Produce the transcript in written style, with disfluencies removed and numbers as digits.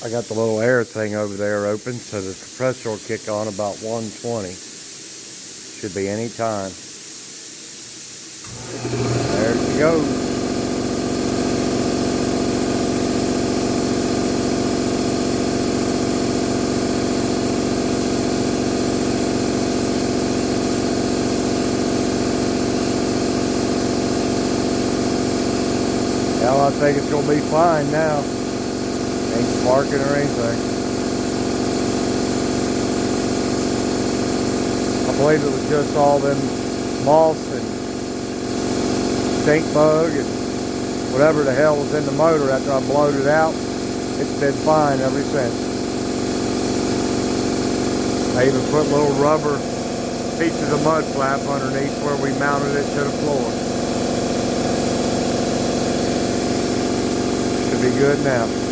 I got the little air thing over there open, so the compressor will kick on about 120. Should be any time. There she goes. Well, I think it's gonna be fine now. Ain't sparking or anything. I believe it was just all them moss and stink bug and whatever the hell was in the motor after I blowed it out. It's been fine ever since. I even put little rubber pieces of mud flap underneath where we mounted it to the floor. Should be good now.